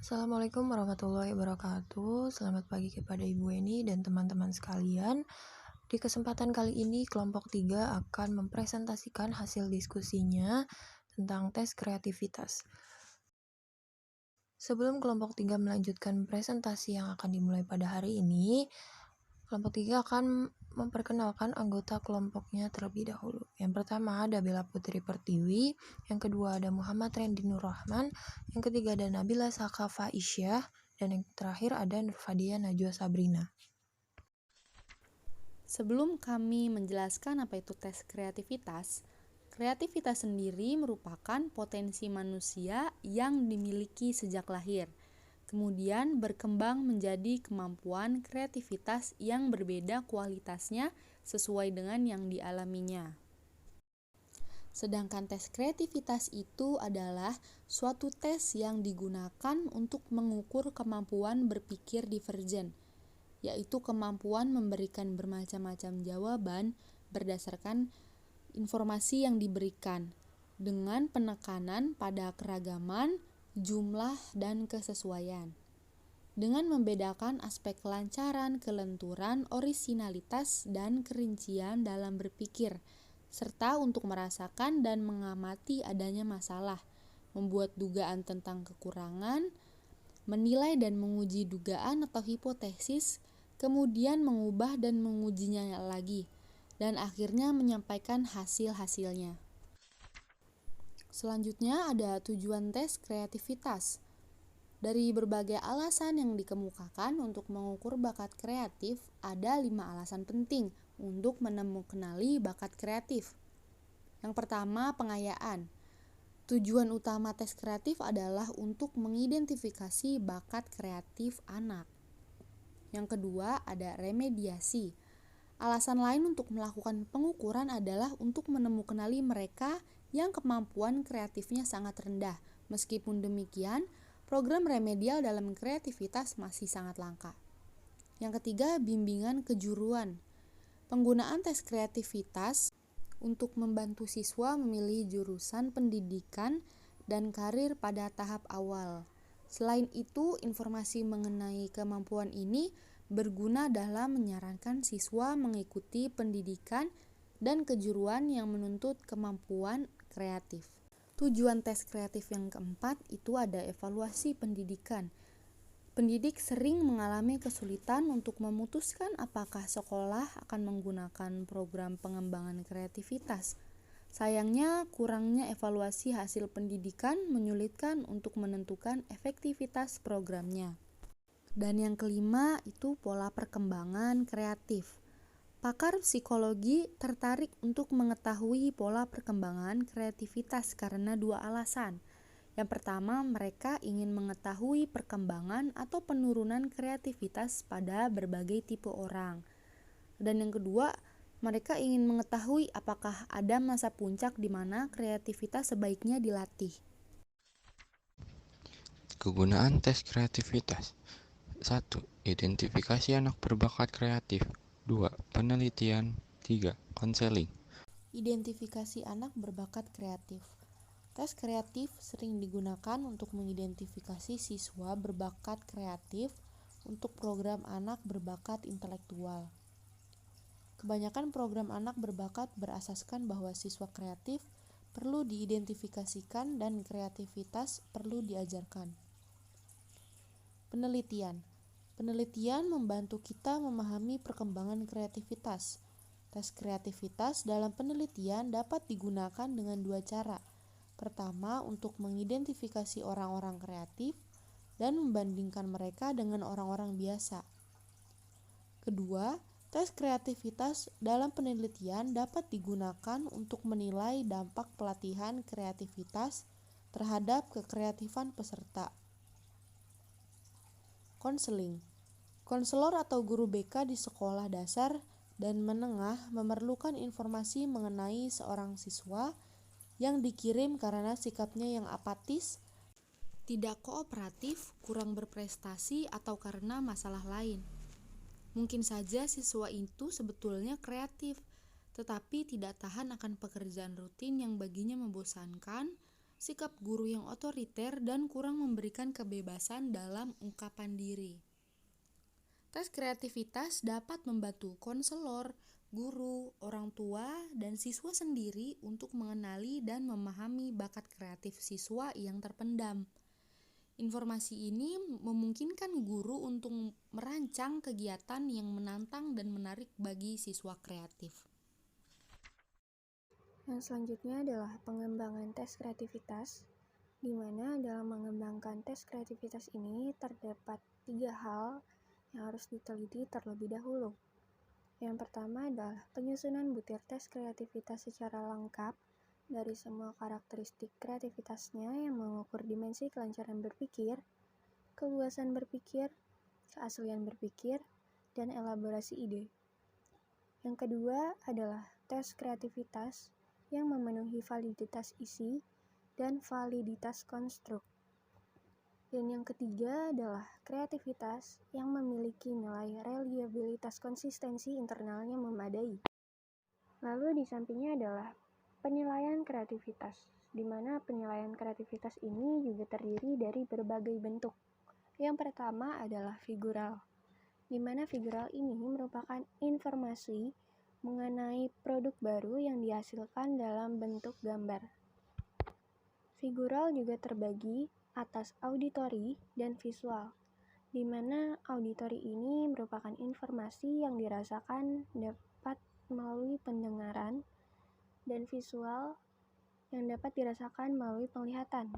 Assalamualaikum warahmatullahi wabarakatuh. Selamat pagi kepada Ibu Eni dan teman-teman sekalian. Di kesempatan kali ini, kelompok 3 akan mempresentasikan hasil diskusinya tentang tes kreativitas. Sebelum kelompok 3 melanjutkan presentasi yang akan dimulai pada hari ini, kelompok 3 akan memperkenalkan anggota kelompoknya terlebih dahulu. Yang pertama ada Bella Putri Pertiwi, yang kedua ada Muhammad Rendi Nur Rahman, yang ketiga ada Nabila Sakafa Isyah, dan yang terakhir ada Nurfadia Najwa Sabrina. Sebelum kami menjelaskan apa itu tes kreativitas, kreativitas sendiri merupakan potensi manusia yang dimiliki sejak lahir, kemudian berkembang menjadi kemampuan kreativitas yang berbeda kualitasnya sesuai dengan yang dialaminya. Sedangkan tes kreativitas itu adalah suatu tes yang digunakan untuk mengukur kemampuan berpikir divergen, yaitu kemampuan memberikan bermacam-macam jawaban berdasarkan informasi yang diberikan, dengan penekanan pada keragaman, jumlah, dan kesesuaian. Dengan membedakan aspek kelancaran, kelenturan, orisinalitas, dan kerincian dalam berpikir, serta untuk merasakan dan mengamati adanya masalah, membuat dugaan tentang kekurangan, menilai dan menguji dugaan atau hipotesis, kemudian mengubah dan mengujinya lagi, dan akhirnya menyampaikan hasil-hasilnya. Selanjutnya ada tujuan tes kreativitas. Dari berbagai alasan yang dikemukakan untuk mengukur bakat kreatif, ada 5 alasan penting untuk mengenali bakat kreatif. Yang pertama, pengayaan. Tujuan utama tes kreatif adalah untuk mengidentifikasi bakat kreatif anak. Yang kedua, ada remediasi. Alasan lain untuk melakukan pengukuran adalah untuk mengenali mereka yang kemampuan kreatifnya sangat rendah. Meskipun demikian, program remedial dalam kreativitas masih sangat langka. Yang ketiga, bimbingan kejuruan. Penggunaan tes kreativitas untuk membantu siswa memilih jurusan pendidikan dan karir pada tahap awal. Selain itu, informasi mengenai kemampuan ini berguna dalam menyarankan siswa mengikuti pendidikan dan kejuruan yang menuntut kemampuan kreatif. Tujuan tes kreatif yang keempat itu ada evaluasi pendidikan. Pendidik sering mengalami kesulitan untuk memutuskan apakah sekolah akan menggunakan program pengembangan kreativitas. Sayangnya, kurangnya evaluasi hasil pendidikan menyulitkan untuk menentukan efektivitas programnya. Dan yang kelima itu pola perkembangan kreatif. Pakar psikologi tertarik untuk mengetahui pola perkembangan kreativitas karena 2 alasan. Yang pertama, mereka ingin mengetahui perkembangan atau penurunan kreativitas pada berbagai tipe orang. Dan yang kedua, mereka ingin mengetahui apakah ada masa puncak di mana kreativitas sebaiknya dilatih. Kegunaan tes kreativitas. 1. Identifikasi anak berbakat kreatif. 2. Penelitian. 3. Konseling. Identifikasi anak berbakat kreatif. Tes kreatif sering digunakan untuk mengidentifikasi siswa berbakat kreatif untuk program anak berbakat intelektual. Kebanyakan program anak berbakat berasaskan bahwa siswa kreatif perlu diidentifikasikan dan kreativitas perlu diajarkan. Penelitian. Penelitian membantu kita memahami perkembangan kreativitas. Tes kreativitas dalam penelitian dapat digunakan dengan 2 cara. Pertama, untuk mengidentifikasi orang-orang kreatif dan membandingkan mereka dengan orang-orang biasa. Kedua, tes kreativitas dalam penelitian dapat digunakan untuk menilai dampak pelatihan kreativitas terhadap kekreatifan peserta. Konseling. Konselor atau guru BK di sekolah dasar dan menengah memerlukan informasi mengenai seorang siswa yang dikirim karena sikapnya yang apatis, tidak kooperatif, kurang berprestasi, atau karena masalah lain. Mungkin saja siswa itu sebetulnya kreatif, tetapi tidak tahan akan pekerjaan rutin yang baginya membosankan, sikap guru yang otoriter dan kurang memberikan kebebasan dalam ungkapan diri. Tes kreativitas dapat membantu konselor, guru, orang tua, dan siswa sendiri untuk mengenali dan memahami bakat kreatif siswa yang terpendam. Informasi ini memungkinkan guru untuk merancang kegiatan yang menantang dan menarik bagi siswa kreatif. Yang selanjutnya adalah pengembangan tes kreativitas, di mana dalam mengembangkan tes kreativitas ini terdapat 3 hal yang harus diteliti terlebih dahulu. Yang pertama adalah penyusunan butir tes kreativitas secara lengkap dari semua karakteristik kreativitasnya yang mengukur dimensi kelancaran berpikir, keluasan berpikir, keaslian berpikir, dan elaborasi ide. Yang kedua adalah tes kreativitas yang memenuhi validitas isi dan validitas konstruk. Dan yang ketiga adalah kreativitas yang memiliki nilai reliabilitas konsistensi internalnya memadai. Lalu di sampingnya adalah penilaian kreativitas, di mana penilaian kreativitas ini juga terdiri dari berbagai bentuk. Yang pertama adalah figural, di mana figural ini merupakan informasi mengenai produk baru yang dihasilkan dalam bentuk gambar. Figural juga terbagi atas auditory dan visual, di mana auditory ini merupakan informasi yang dirasakan dapat melalui pendengaran, dan visual yang dapat dirasakan melalui penglihatan.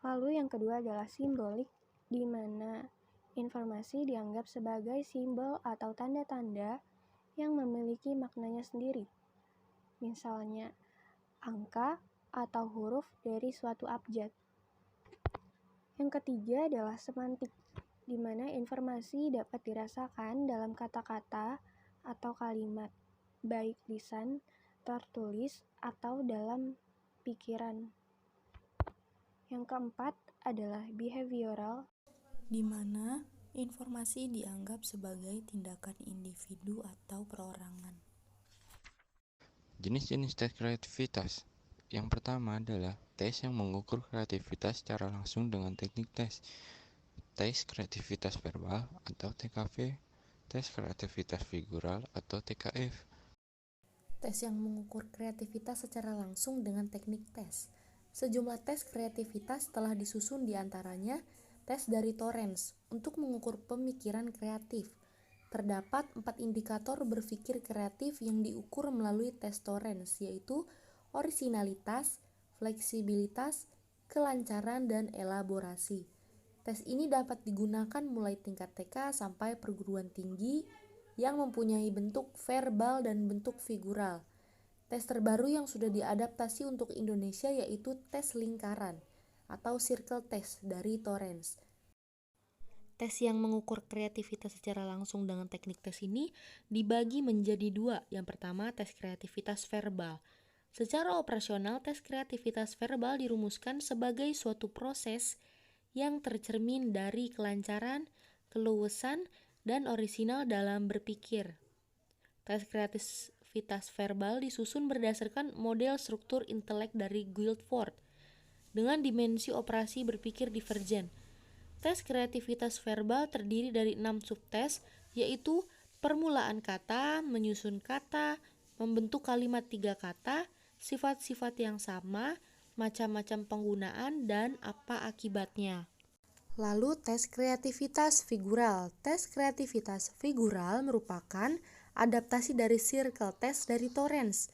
Lalu yang kedua adalah simbolik, di mana informasi dianggap sebagai simbol atau tanda-tanda yang memiliki maknanya sendiri. Misalnya, angka atau huruf dari suatu abjad. Yang ketiga adalah semantik, di mana informasi dapat dirasakan dalam kata-kata atau kalimat, baik lisan, tertulis, atau dalam pikiran. Yang keempat adalah behavioral, di mana informasi dianggap sebagai tindakan individu atau perorangan. Jenis-jenis tes kreativitas. Yang pertama adalah tes yang mengukur kreativitas secara langsung dengan teknik tes. Tes kreativitas verbal atau TKV, tes kreativitas figural atau TKF. Tes yang mengukur kreativitas secara langsung dengan teknik tes. Sejumlah tes kreativitas telah disusun, di antaranya tes dari Torrance untuk mengukur pemikiran kreatif. Terdapat 4 indikator berpikir kreatif yang diukur melalui tes Torrance, yaitu orisinalitas, fleksibilitas, kelancaran, dan elaborasi. Tes ini dapat digunakan mulai tingkat TK sampai perguruan tinggi yang mempunyai bentuk verbal dan bentuk figural. Tes terbaru yang sudah diadaptasi untuk Indonesia yaitu tes lingkaran atau circle test dari Torrance. Tes yang mengukur kreativitas secara langsung dengan teknik tes ini dibagi menjadi 2. Yang pertama, tes kreativitas verbal. Secara operasional, tes kreativitas verbal dirumuskan sebagai suatu proses yang tercermin dari kelancaran, keluasan, dan orisinal dalam berpikir. Tes kreativitas verbal disusun berdasarkan model struktur intelek dari Guilford dengan dimensi operasi berpikir divergen. Tes kreativitas verbal terdiri dari 6 subtes, yaitu permulaan kata, menyusun kata, membentuk kalimat 3 kata, sifat-sifat yang sama, macam-macam penggunaan, dan apa akibatnya. Lalu tes kreativitas figural. Tes kreativitas figural merupakan adaptasi dari circle test dari Torrance.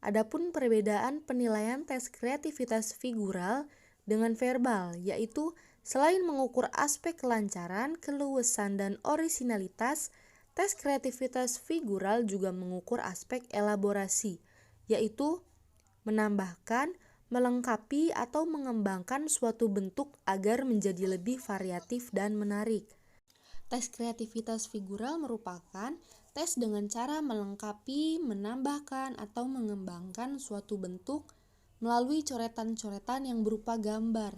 Adapun perbedaan penilaian tes kreativitas figural dengan verbal, yaitu selain mengukur aspek kelancaran, keluasan, dan orisinalitas, tes kreativitas figural juga mengukur aspek elaborasi, yaitu menambahkan, melengkapi, atau mengembangkan suatu bentuk agar menjadi lebih variatif dan menarik. Tes kreativitas figural merupakan tes dengan cara melengkapi, menambahkan, atau mengembangkan suatu bentuk melalui coretan-coretan yang berupa gambar.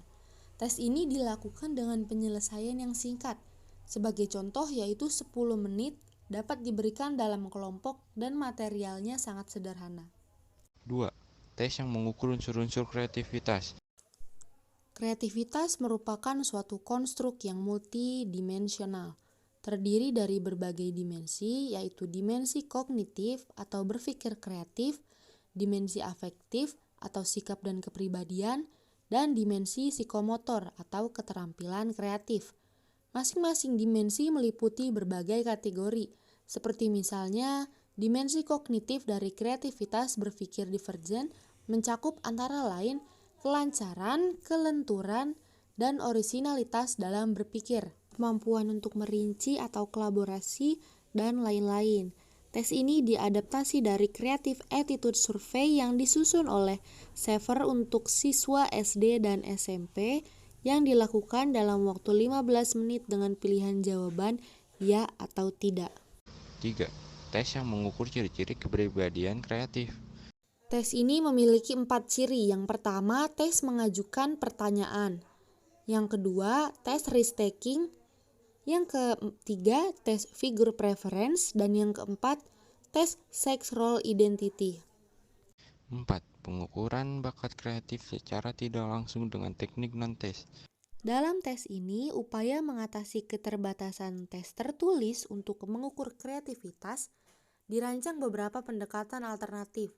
Tes ini dilakukan dengan penyelesaian yang singkat. Sebagai contoh yaitu 10 menit, dapat diberikan dalam kelompok dan materialnya sangat sederhana. 2. Tes yang mengukur unsur-unsur kreativitas. Kreativitas merupakan suatu konstruk yang multidimensional, terdiri dari berbagai dimensi, yaitu dimensi kognitif atau berpikir kreatif, dimensi afektif atau sikap dan kepribadian, dan dimensi psikomotor atau keterampilan kreatif. Masing-masing dimensi meliputi berbagai kategori, seperti misalnya dimensi kognitif dari kreativitas berpikir divergen mencakup antara lain kelancaran, kelenturan, dan orisinalitas dalam berpikir, kemampuan untuk merinci atau kolaborasi, dan lain-lain. Tes ini diadaptasi dari Creative Attitude Survey yang disusun oleh Sever untuk siswa SD dan SMP yang dilakukan dalam waktu 15 menit dengan pilihan jawaban ya atau tidak. 3. Tes yang mengukur ciri-ciri kepribadian kreatif. Tes ini memiliki 4 ciri. Yang pertama, tes mengajukan pertanyaan. Yang kedua, tes risk-taking. Yang ketiga, tes figure preference. Dan yang keempat, tes sex role identity. 4. Pengukuran bakat kreatif secara tidak langsung dengan teknik non-tes. Dalam tes ini, upaya mengatasi keterbatasan tes tertulis untuk mengukur kreativitas dirancang beberapa pendekatan alternatif.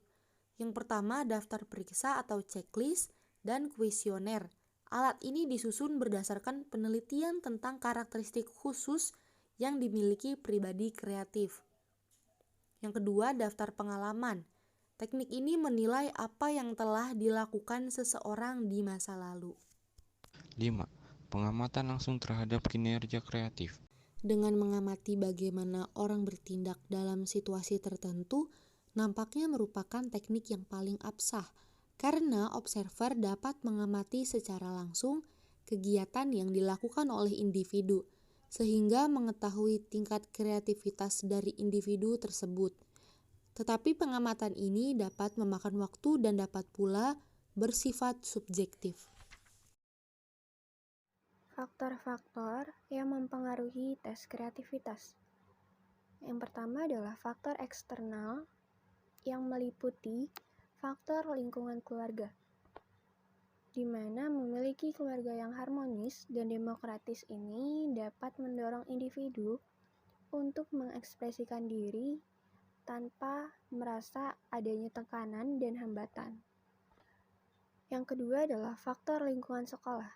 Yang pertama, daftar periksa atau checklist dan kuesioner. Alat ini disusun berdasarkan penelitian tentang karakteristik khusus yang dimiliki pribadi kreatif. Yang kedua, daftar pengalaman. Teknik ini menilai apa yang telah dilakukan seseorang di masa lalu. 5. Pengamatan langsung terhadap kinerja kreatif. Dengan mengamati bagaimana orang bertindak dalam situasi tertentu, nampaknya merupakan teknik yang paling absah, karena observer dapat mengamati secara langsung kegiatan yang dilakukan oleh individu, sehingga mengetahui tingkat kreativitas dari individu tersebut. Tetapi pengamatan ini dapat memakan waktu dan dapat pula bersifat subjektif. Faktor-faktor yang mempengaruhi tes kreativitas. Yang pertama adalah faktor eksternal yang meliputi faktor lingkungan keluarga, di mana memiliki keluarga yang harmonis dan demokratis ini dapat mendorong individu untuk mengekspresikan diri tanpa merasa adanya tekanan dan hambatan. Yang kedua adalah faktor lingkungan sekolah,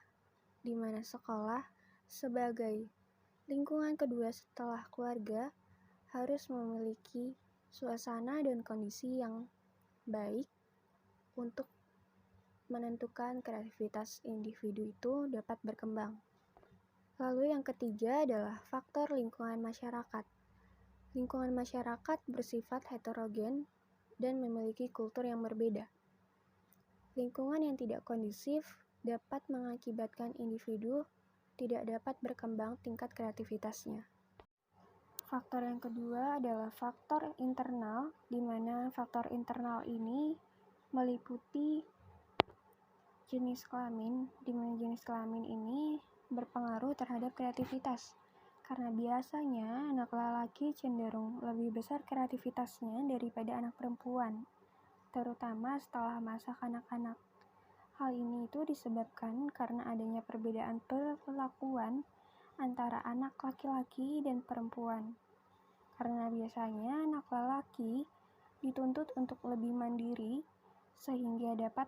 di mana sekolah sebagai lingkungan kedua setelah keluarga harus memiliki suasana dan kondisi yang baik untuk menentukan kreativitas individu itu dapat berkembang. Lalu yang ketiga adalah faktor lingkungan masyarakat. Lingkungan masyarakat bersifat heterogen dan memiliki kultur yang berbeda. Lingkungan yang tidak kondusif dapat mengakibatkan individu tidak dapat berkembang tingkat kreativitasnya. Faktor yang kedua adalah faktor internal, di mana faktor internal ini meliputi jenis kelamin, di mana jenis kelamin ini berpengaruh terhadap kreativitas. Karena biasanya anak lelaki cenderung lebih besar kreativitasnya daripada anak perempuan, terutama setelah masa kanak-kanak. Hal ini itu disebabkan karena adanya perbedaan perlakuan antara anak laki-laki dan perempuan. Karena biasanya anak lelaki dituntut untuk lebih mandiri sehingga dapat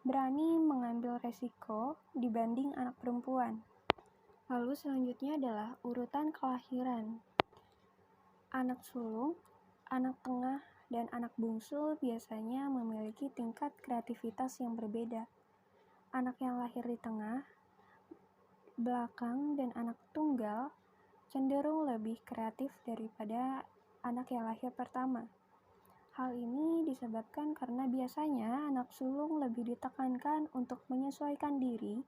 berani mengambil resiko dibanding anak perempuan. Lalu selanjutnya adalah urutan kelahiran. Anak sulung, anak tengah, dan anak bungsu biasanya memiliki tingkat kreativitas yang berbeda. Anak yang lahir di tengah, belakang, dan anak tunggal cenderung lebih kreatif daripada anak yang lahir pertama. Hal ini disebabkan karena biasanya anak sulung lebih ditekankan untuk menyesuaikan diri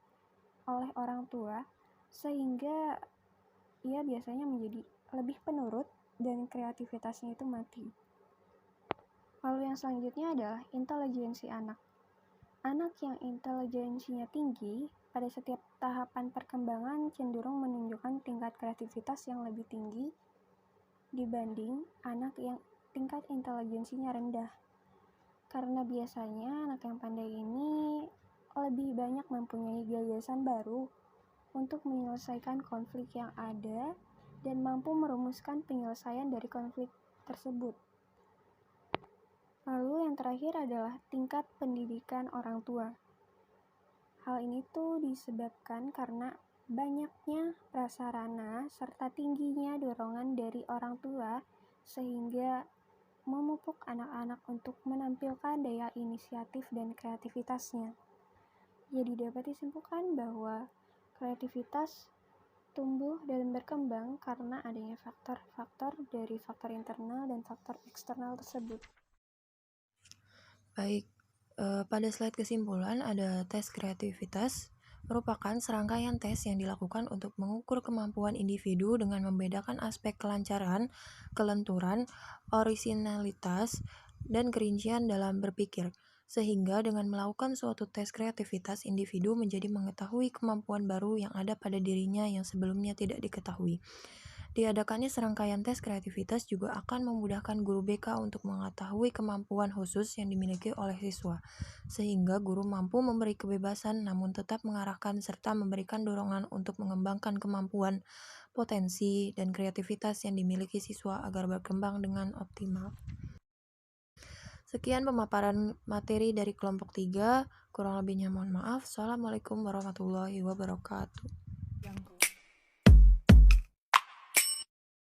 oleh orang tua, sehingga ia biasanya menjadi lebih penurut dan kreativitasnya itu mati. Lalu yang selanjutnya adalah intelijensi anak. Anak yang intelijensinya tinggi pada setiap tahapan perkembangan cenderung menunjukkan tingkat kreativitas yang lebih tinggi dibanding anak yang tingkat intelijensinya rendah. Karena biasanya anak yang pandai ini lebih banyak mempunyai gagasan baru untuk menyelesaikan konflik yang ada dan mampu merumuskan penyelesaian dari konflik tersebut. Lalu yang terakhir adalah tingkat pendidikan orang tua. Hal ini tuh disebabkan karena banyaknya prasarana serta tingginya dorongan dari orang tua sehingga memupuk anak-anak untuk menampilkan daya inisiatif dan kreativitasnya. Jadi dapat disimpulkan bahwa kreativitas tumbuh dan berkembang karena adanya faktor-faktor dari faktor internal dan faktor eksternal tersebut. Baik, pada slide kesimpulan ada tes kreativitas merupakan serangkaian tes yang dilakukan untuk mengukur kemampuan individu dengan membedakan aspek kelancaran, kelenturan, orisinalitas, dan kerincian dalam berpikir. Sehingga dengan melakukan suatu tes kreativitas, individu menjadi mengetahui kemampuan baru yang ada pada dirinya yang sebelumnya tidak diketahui. Diadakannya serangkaian tes kreativitas juga akan memudahkan guru BK untuk mengetahui kemampuan khusus yang dimiliki oleh siswa, sehingga guru mampu memberi kebebasan namun tetap mengarahkan serta memberikan dorongan untuk mengembangkan kemampuan, potensi, dan kreativitas yang dimiliki siswa agar berkembang dengan optimal. Sekian pemaparan materi dari kelompok 3, kurang lebihnya mohon maaf. Assalamualaikum warahmatullahi wabarakatuh.